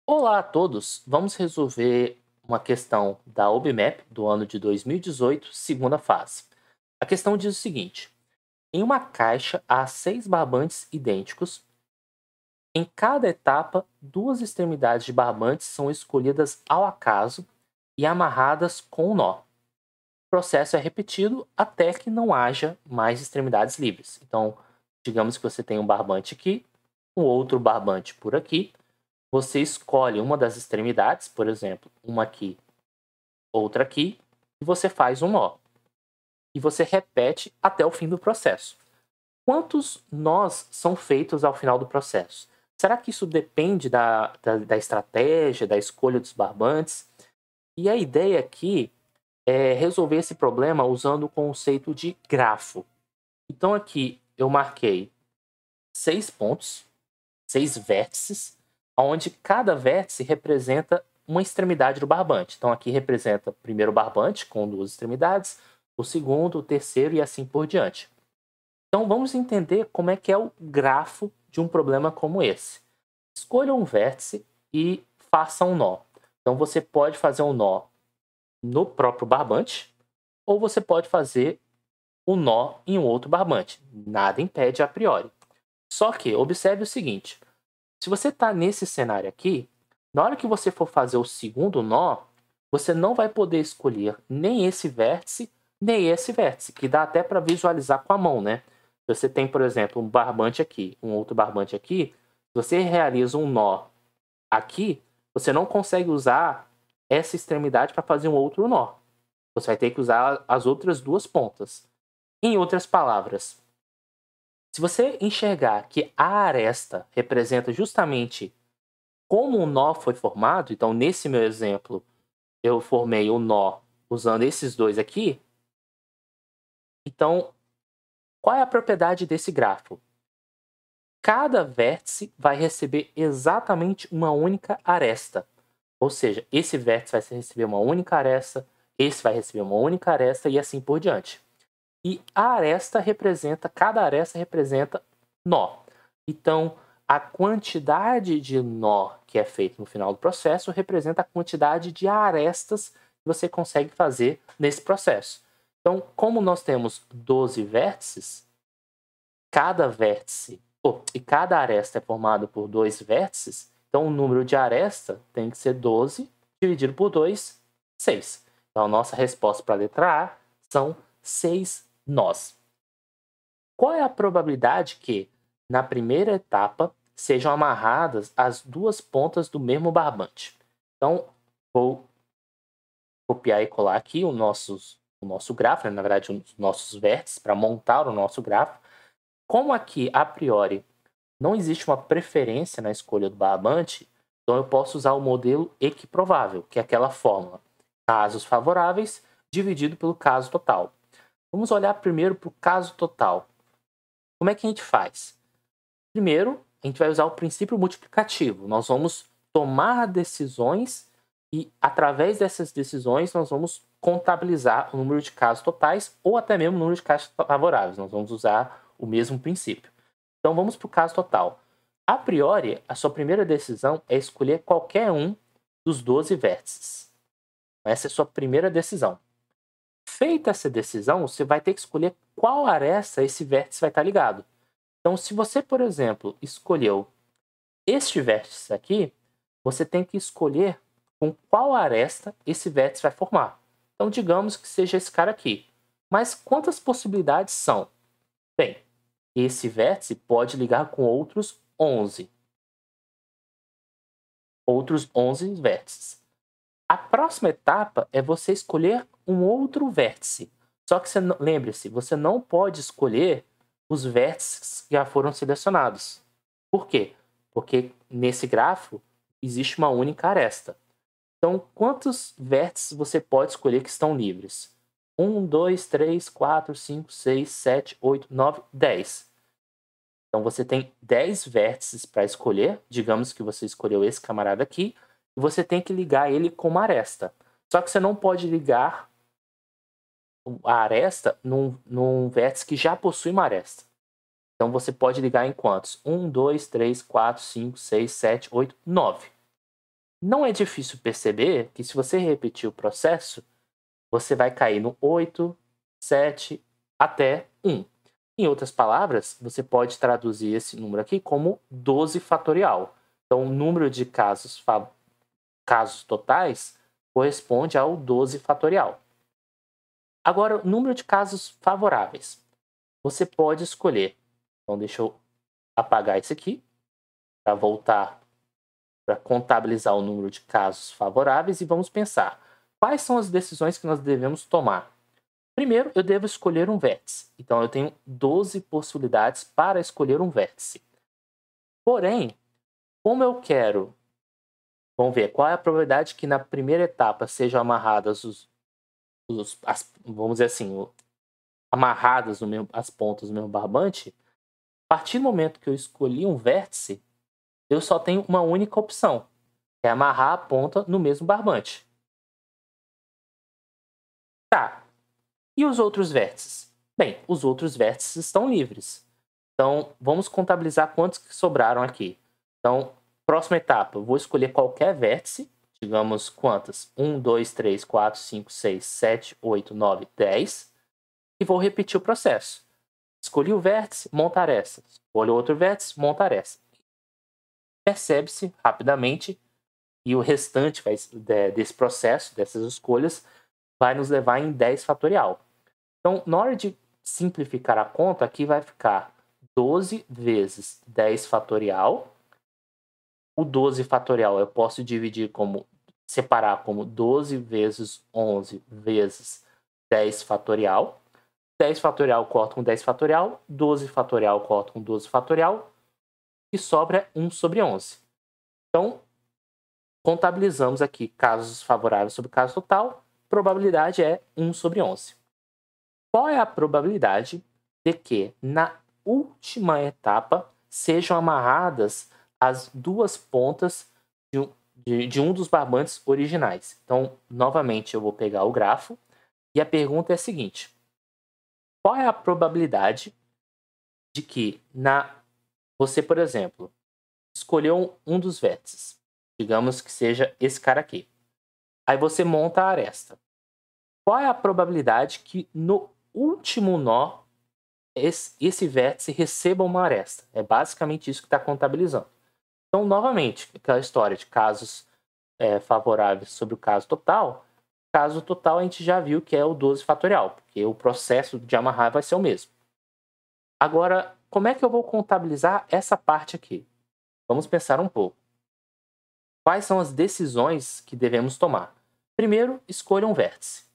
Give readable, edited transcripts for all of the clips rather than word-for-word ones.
Olá a todos! Vamos resolver uma questão da OBMAP do ano de 2018, segunda fase. A questão diz o seguinte: em uma caixa há 6 barbantes idênticos. Em cada etapa, duas extremidades de barbantes são escolhidas ao acaso e amarradas com um nó. O processo é repetido até que não haja mais extremidades livres. Então, digamos que você tem um barbante aqui, um outro barbante por aqui. Você escolhe uma das extremidades, por exemplo, uma aqui, outra aqui, e você faz um nó. E você repete até o fim do processo. Quantos nós são feitos ao final do processo? Será que isso depende da estratégia, da escolha dos barbantes? E a ideia aqui é resolver esse problema usando o conceito de grafo. Então aqui eu marquei 6 pontos, 6 vértices, onde cada vértice representa uma extremidade do barbante. Então aqui representa o primeiro barbante com duas extremidades, o segundo, o terceiro e assim por diante. Então vamos entender como é que é o grafo de um problema como esse. Escolha um vértice e faça um nó. Então você pode fazer um nó no próprio barbante ou você pode fazer um nó em um outro barbante. Nada impede a priori. Só que observe o seguinte: se você está nesse cenário aqui, na hora que você for fazer o segundo nó, você não vai poder escolher nem esse vértice, nem esse vértice, que dá até para visualizar com a mão, né? Você tem, por exemplo, um barbante aqui, um outro barbante aqui. Se você realiza um nó aqui, você não consegue usar essa extremidade para fazer um outro nó. Você vai ter que usar as outras duas pontas. Em outras palavras, se você enxergar que a aresta representa justamente como o nó foi formado, então nesse meu exemplo eu formei o nó usando esses dois aqui, então qual é a propriedade desse grafo? Cada vértice vai receber exatamente uma única aresta. Ou seja, esse vértice vai receber uma única aresta, esse vai receber uma única aresta e assim por diante. E cada aresta representa nó. Então, a quantidade de nó que é feito no final do processo representa a quantidade de arestas que você consegue fazer nesse processo. Então, como nós temos 12 vértices, cada vértice e cada aresta é formada por 2 vértices, então o número de aresta tem que ser 12 dividido por 2, 6. Então, a nossa resposta para a letra A são 6 nós. Qual é a probabilidade que, na primeira etapa, sejam amarradas as duas pontas do mesmo barbante? Então, vou copiar e colar aqui o nosso grafo, né? Na verdade, os nossos vértices, para montar o nosso grafo. Como aqui, a priori, não existe uma preferência na escolha do barbante, então eu posso usar o modelo equiprovável, que é aquela fórmula: casos favoráveis dividido pelo caso total. Vamos olhar primeiro para o caso total. Como é que a gente faz? Primeiro, a gente vai usar o princípio multiplicativo. Nós vamos tomar decisões e, através dessas decisões, nós vamos contabilizar o número de casos totais ou até mesmo o número de casos favoráveis. Nós vamos usar o mesmo princípio. Então, vamos para o caso total. A priori, a sua primeira decisão é escolher qualquer um dos 12 vértices. Essa é a sua primeira decisão. Feita essa decisão, você vai ter que escolher qual aresta esse vértice vai estar ligado. Então, se você, por exemplo, escolheu este vértice aqui, você tem que escolher com qual aresta esse vértice vai formar. Então, digamos que seja esse cara aqui. Mas quantas possibilidades são? Bem, esse vértice pode ligar com outros 11. Outros 11 vértices. A próxima etapa é você escolher um outro vértice. Só que lembre-se, você não pode escolher os vértices que já foram selecionados. Por quê? Porque nesse grafo existe uma única aresta. Então, quantos vértices você pode escolher que estão livres? 1, 2, 3, 4, 5, 6, 7, 8, 9, 10. Então, você tem 10 vértices para escolher. Digamos que você escolheu esse camarada aqui. E você tem que ligar ele com uma aresta. Só que você não pode ligar a aresta num vértice que já possui uma aresta. Então você pode ligar em quantos? 1, 2, 3, 4, 5, 6, 7, 8, 9. Não é difícil perceber que se você repetir o processo, você vai cair no 8, 7 até 1. Em outras palavras, você pode traduzir esse número aqui como 12 fatorial. Então, o número de casos totais corresponde ao 12 fatorial. Agora, o número de casos favoráveis. Você pode escolher. Então, deixa eu apagar isso aqui para voltar para contabilizar o número de casos favoráveis e vamos pensar. Quais são as decisões que nós devemos tomar? Primeiro, eu devo escolher um vértice. Então, eu tenho 12 possibilidades para escolher um vértice. Porém, como eu quero... Vamos ver, qual é a probabilidade que na primeira etapa sejam amarradas vamos dizer assim, amarradas as pontas do meu barbante? A partir do momento que eu escolhi um vértice, eu só tenho uma única opção, que é amarrar a ponta no mesmo barbante. Tá, e os outros vértices? Bem, os outros vértices estão livres. Então, vamos contabilizar quantos que sobraram aqui. Então, próxima etapa, eu vou escolher qualquer vértice. Digamos quantas? 1, 2, 3, 4, 5, 6, 7, 8, 9, 10. E vou repetir o processo. Escolhi o vértice, montar essa. Escolho outro vértice, montar essa. Percebe-se rapidamente e o restante desse processo, dessas escolhas, vai nos levar em 10 fatorial. Então, na hora de simplificar a conta, aqui vai ficar 12 vezes 10 fatorial. O 12 fatorial eu posso separar como 12 vezes 11 vezes 10 fatorial. 10 fatorial corta com 10 fatorial, 12 fatorial corta com 12 fatorial, e sobra 1 sobre 11. Então, contabilizamos aqui casos favoráveis sobre caso total, probabilidade é 1 sobre 11. Qual é a probabilidade de que, na última etapa, sejam amarradas as duas pontas de um dos barbantes originais? Então, novamente, eu vou pegar o grafo e a pergunta é a seguinte. Qual é a probabilidade de que você, por exemplo, escolheu um dos vértices? Digamos que seja esse cara aqui. Aí você monta a aresta. Qual é a probabilidade que no último nó esse vértice receba uma aresta? É basicamente isso que está contabilizando. Então, novamente, aquela história de casos favoráveis sobre o caso total. Caso total a gente já viu que é o 12 fatorial, porque o processo de amarrar vai ser o mesmo. Agora, como é que eu vou contabilizar essa parte aqui? Vamos pensar um pouco. Quais são as decisões que devemos tomar? Primeiro, escolha um vértice.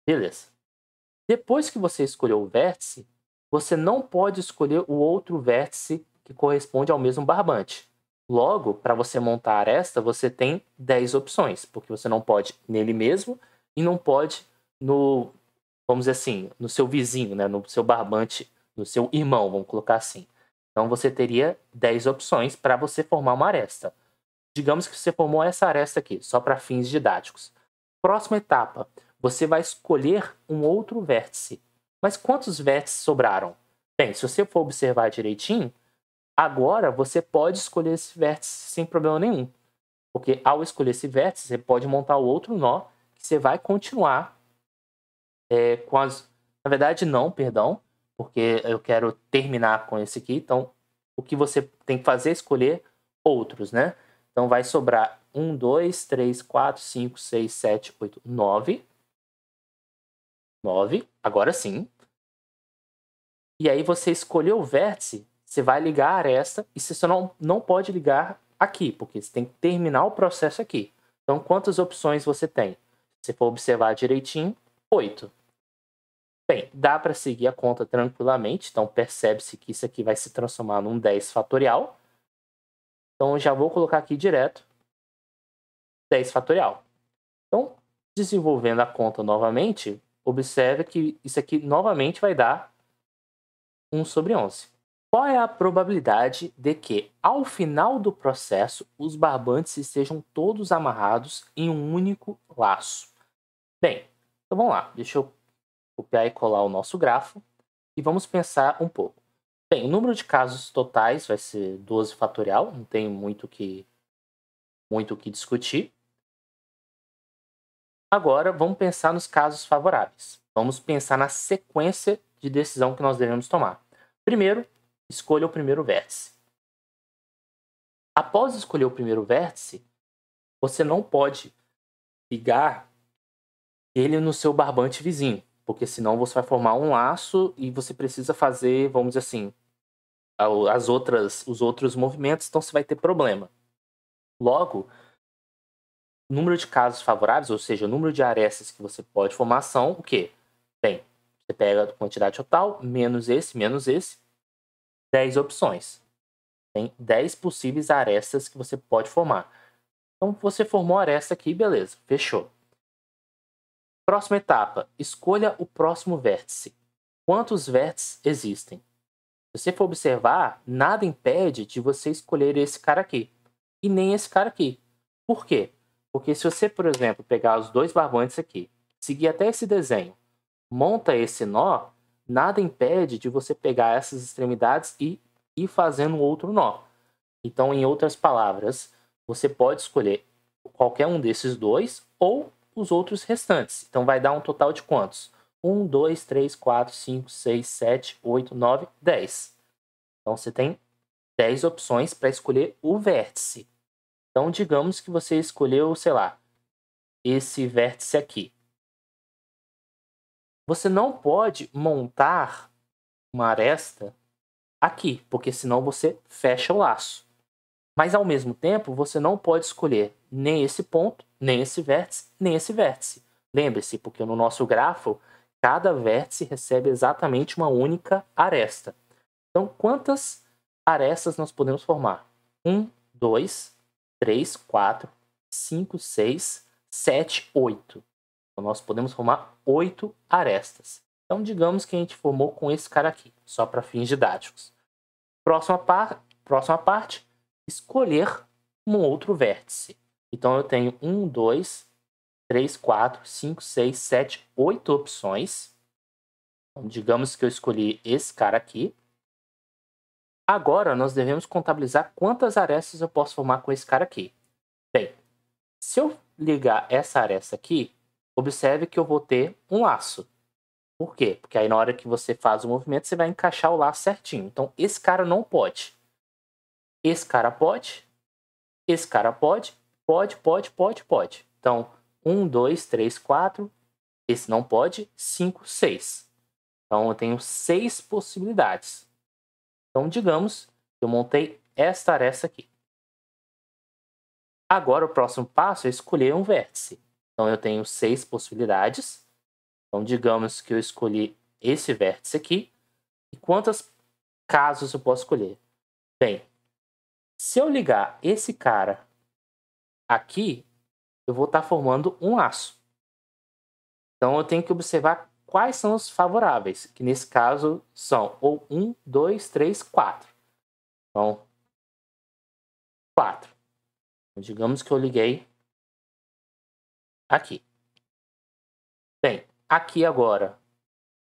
Beleza. Depois que você escolheu o vértice, você não pode escolher o outro vértice que corresponde ao mesmo barbante. Logo, para você montar a aresta, você tem 10 opções, porque você não pode nele mesmo e não pode vamos dizer assim, no seu vizinho, né? No seu barbante, no seu irmão, vamos colocar assim. Então você teria 10 opções para você formar uma aresta. Digamos que você formou essa aresta aqui, só para fins didáticos. Próxima etapa, você vai escolher um outro vértice. Mas quantos vértices sobraram? Bem, se você for observar direitinho, agora você pode escolher esse vértice sem problema nenhum. Porque ao escolher esse vértice, você pode montar o outro nó, que você vai continuar com as... Na verdade, não, perdão, porque eu quero terminar com esse aqui. Então, o que você tem que fazer é escolher outros, né? Então, vai sobrar 1, 2, 3, 4, 5, 6, 7, 8, 9. 9, agora sim. E aí, você escolheu o vértice, você vai ligar a aresta e você só não pode ligar aqui, porque você tem que terminar o processo aqui. Então, quantas opções você tem? Se você for observar direitinho, 8. Bem, dá para seguir a conta tranquilamente, então percebe-se que isso aqui vai se transformar num 10 fatorial. Então, eu já vou colocar aqui direto 10 fatorial. Então, desenvolvendo a conta novamente, observe que isso aqui novamente vai dar 1 sobre 11. Qual é a probabilidade de que, ao final do processo, os barbantes estejam todos amarrados em um único laço? Bem, então vamos lá. Deixa eu copiar e colar o nosso grafo e vamos pensar um pouco. Bem, o número de casos totais vai ser 12 fatorial, não tem muito o que muito o que discutir. Agora, vamos pensar nos casos favoráveis. Vamos pensar na sequência de decisão que nós devemos tomar. Primeiro, escolha o primeiro vértice. Após escolher o primeiro vértice, você não pode ligar ele no seu barbante vizinho, porque senão você vai formar um laço e você precisa fazer, vamos dizer assim, os outros movimentos, então você vai ter problema. Logo, o número de casos favoráveis, ou seja, o número de arestas que você pode formar são o quê? Bem, você pega a quantidade total, menos esse, 10 opções. Tem 10 possíveis arestas que você pode formar. Então, você formou a aresta aqui, beleza, fechou. Próxima etapa, escolha o próximo vértice. Quantos vértices existem? Se você for observar, nada impede de você escolher esse cara aqui. E nem esse cara aqui. Por quê? Porque se você, por exemplo, pegar os dois barbantes aqui, seguir até esse desenho, monta esse nó, nada impede de você pegar essas extremidades e ir fazendo outro nó. Então, em outras palavras, você pode escolher qualquer um desses dois ou os outros restantes. Então, vai dar um total de quantos? 1, 2, 3, 4, 5, 6, 7, 8, 9, 10. Então, você tem 10 opções para escolher o vértice. Então, digamos que você escolheu, sei lá, esse vértice aqui. Você não pode montar uma aresta aqui, porque senão você fecha o laço. Mas, ao mesmo tempo, você não pode escolher nem esse ponto, nem esse vértice, nem esse vértice. Lembre-se, porque no nosso grafo, cada vértice recebe exatamente uma única aresta. Então, quantas arestas nós podemos formar? 1, 2, 3, 4, 5, 6, 7, 8. Então, nós podemos formar 8 arestas. Então, digamos que a gente formou com esse cara aqui, só para fins didáticos. Próxima parte, escolher um outro vértice. Então, eu tenho 1, 2, 3, 4, 5, 6, 7, 8 opções. Então, digamos que eu escolhi esse cara aqui. Agora, nós devemos contabilizar quantas arestas eu posso formar com esse cara aqui. Bem, se eu ligar essa aresta aqui, observe que eu vou ter um laço. Por quê? Porque aí na hora que você faz o movimento, você vai encaixar o laço certinho. Então, esse cara não pode. Esse cara pode. Esse cara pode. Pode. Então, 1, 2, 3, 4. Esse não pode. 5, 6. Então, eu tenho 6 possibilidades. Então, digamos que eu montei esta aresta aqui. Agora, o próximo passo é escolher um vértice. Então, eu tenho 6 possibilidades. Então, digamos que eu escolhi esse vértice aqui. E quantos casos eu posso escolher? Bem, se eu ligar esse cara aqui, eu vou estar formando um laço. Então, eu tenho que observar quais são os favoráveis, que nesse caso são ou 1, 2, 3, 4. Então, 4. Então, digamos que eu liguei aqui. Bem, aqui agora,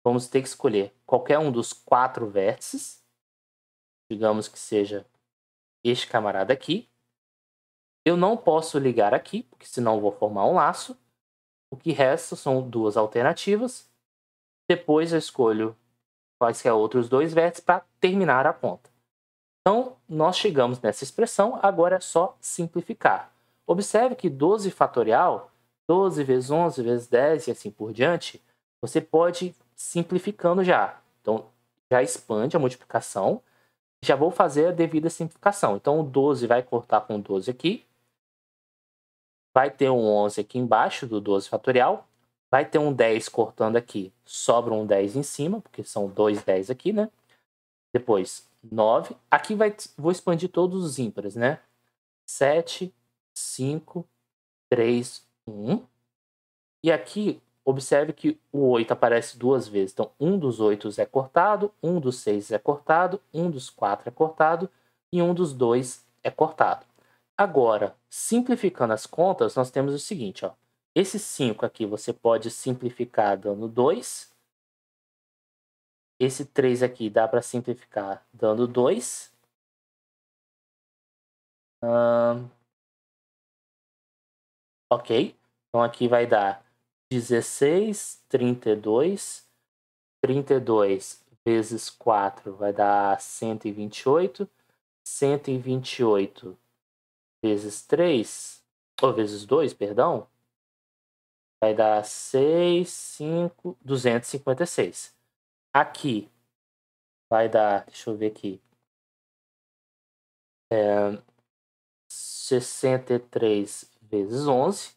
vamos ter que escolher qualquer um dos 4 vértices. Digamos que seja este camarada aqui. Eu não posso ligar aqui, porque senão eu vou formar um laço. O que resta são 2 alternativas. Depois eu escolho quaisquer outros 2 vértices para terminar a conta. Então, nós chegamos nessa expressão, agora é só simplificar. Observe que 12 fatorial, 12 vezes 11 vezes 10 e assim por diante, você pode ir simplificando já. Então, já expande a multiplicação. Já vou fazer a devida simplificação. Então, o 12 vai cortar com 12 aqui. Vai ter um 11 aqui embaixo do 12 fatorial. Vai ter um 10 cortando aqui. Sobra um 10 em cima, porque são 2 10 aqui, né? Depois, 9. Aqui vou expandir todos os ímpares, né? 7, 5, 3, 1. E aqui, observe que o 8 aparece 2 vezes. Então, um dos 8 é cortado, um dos 6 é cortado, um dos 4 é cortado e um dos 2 é cortado. Agora, simplificando as contas, nós temos o seguinte, ó. Esse 5 aqui você pode simplificar dando 2. Esse 3 aqui dá para simplificar dando 2. Ok? Então aqui vai dar 16, 32. 32 vezes 4 vai dar 128. 128 vezes 3, ou vezes 2, perdão, vai dar 6, 5, 256. Aqui vai dar, deixa eu ver aqui, 63 vezes 11.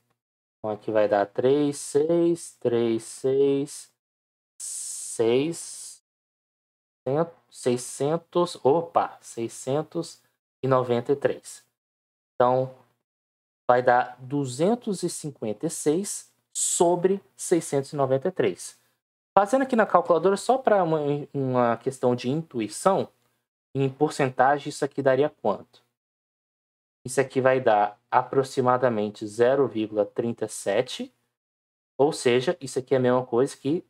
Então aqui vai dar 3, 6, 3, 6, 6, 600, opa, 693. Então, vai dar 256 sobre 693. Fazendo aqui na calculadora, só para uma questão de intuição, em porcentagem, isso aqui daria quanto? Isso aqui vai dar aproximadamente 0,37, ou seja, isso aqui é a mesma coisa que,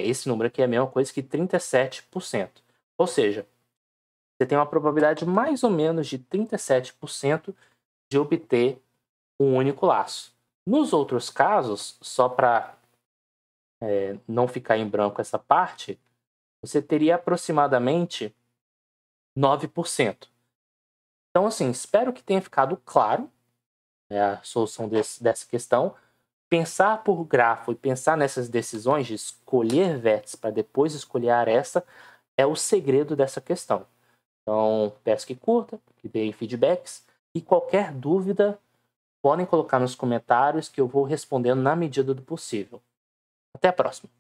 esse número aqui é a mesma coisa que 37%. Ou seja, você tem uma probabilidade mais ou menos de 37% de obter um único laço. Nos outros casos, só para não ficar em branco essa parte, você teria aproximadamente 9%. Então, assim, espero que tenha ficado claro, a solução dessa questão. Pensar por grafo e pensar nessas decisões de escolher vértices para depois escolher a aresta é o segredo dessa questão. Então, peço que curta, que deem feedbacks e qualquer dúvida podem colocar nos comentários que eu vou respondendo na medida do possível. Até a próxima!